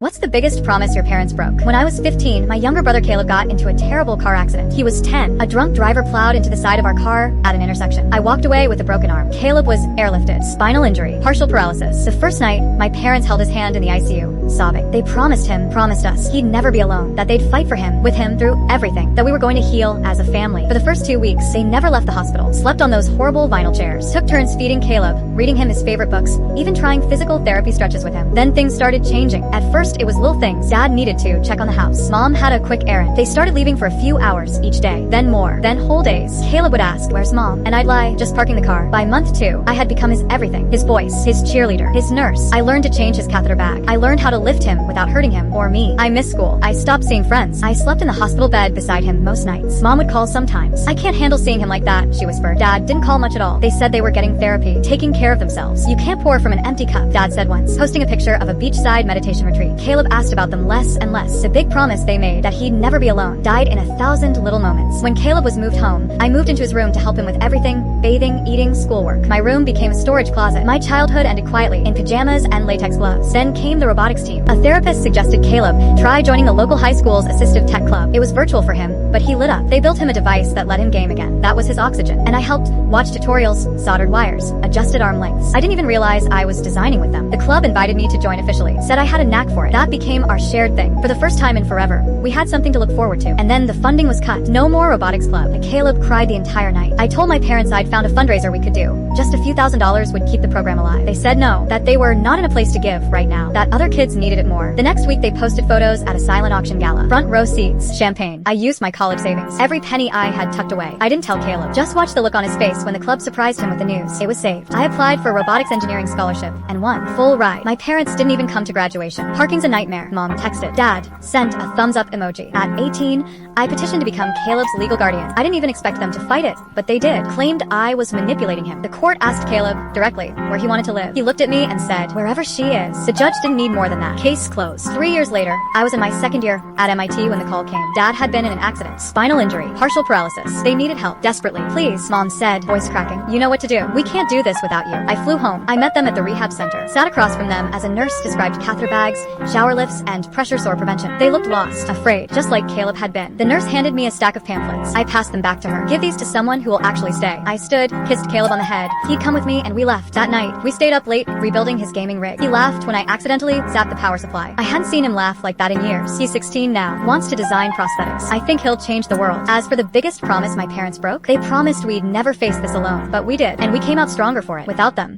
What's the biggest promise your parents broke? When I was 15, my younger brother Caleb got into a terrible car accident. He was 10. A drunk driver plowed into the side of our car at an intersection. I walked away with a broken arm. Caleb was airlifted, spinal injury, partial paralysis. The first night, my parents held his hand in the ICU, sobbing. They promised us he'd never be alone, that they'd fight for him, with him, through everything, that we were going to heal as a family. For the first 2 weeks, they never left the hospital, slept on those horrible vinyl chairs, took turns feeding Caleb, reading him his favorite books, even trying physical therapy stretches with him. Then things started changing. At first, it was little things. Dad needed to check on the house. Mom had a quick errand. They started leaving for a few hours each day, then more, then whole days. Caleb would ask, "Where's Mom?" And I'd lie, just parking the car. By month 2, I had become his everything. His voice, his cheerleader, his nurse. I learned to change his catheter bag. I learned how to lift him without hurting him or me. I missed school. I stopped seeing friends. I slept in the hospital bed beside him most nights. Mom would call sometimes. "I can't handle seeing him like that," she whispered. Dad didn't call much at all. They said they were getting therapy, taking care of themselves. "You can't pour from an empty cup," Dad said once, posting a picture of a beachside meditation retreat. Caleb asked about them less and less. The big promise they made, that he'd never be alone, died in 1,000 little moments. When Caleb was moved home, I moved into his room to help him with everything: bathing, eating, schoolwork. My room became a storage closet. My childhood ended quietly, in pajamas and latex gloves. Then came the robotics team. A therapist suggested Caleb try joining the local high school's assistive tech club. It was virtual for him, but he lit up. They built him a device that let him game again. That was his oxygen. And I helped watch tutorials, soldered wires, adjusted arm lengths. I didn't even realize I was designing with them. The club invited me to join officially, said I had a knack for it. That became our shared thing. For the first time in forever, we had something to look forward to. And then the funding was cut. No more robotics club. Caleb cried the entire night. I told my parents I'd found a fundraiser we could do. Just a few $1,000s would keep the program alive. They said no, that they were not in a place to give right now, that other kids needed it more. The next week they posted photos at a silent auction gala. Front row seats, champagne. I used my college savings, every penny I had tucked away. I didn't tell Caleb. Just watch the look on his face when the club surprised him with the news. It was saved. I applied for a robotics engineering scholarship and won. Full ride. My parents didn't even come to graduation. Parking's a nightmare. Mom texted. Dad sent a thumbs up emoji. At 18, I petitioned to become Caleb's legal guardian. I didn't even expect them to fight it, but they did. Claimed I was manipulating him. The court asked Caleb directly where he wanted to live. He looked at me and said, "Wherever she is." The judge didn't need more than that. Case closed. 3 years later, I was in my second year at MIT when the call came. Dad had been in an accident, spinal injury, partial paralysis. They needed help desperately. "Please," Mom said, voice cracking. "You know what to do. We can't do this without you." I flew home. I met them at the rehab center, sat across from them as a nurse described catheter bags, shower lifts, and pressure sore prevention. They looked lost, afraid, just like Caleb had been. The nurse handed me a stack of pamphlets. I passed them back to her. "Give these to someone who will actually stay." I stood, kissed Caleb on the head. He'd come with me and we left. That night, we stayed up late rebuilding his gaming rig. He laughed when I accidentally zapped the power supply. I hadn't seen him laugh like that in years. He's 16 now, wants to design prosthetics. I think he'll change the world. As for the biggest promise my parents broke, they promised we'd never face this alone, but we did, and we came out stronger for it, without them.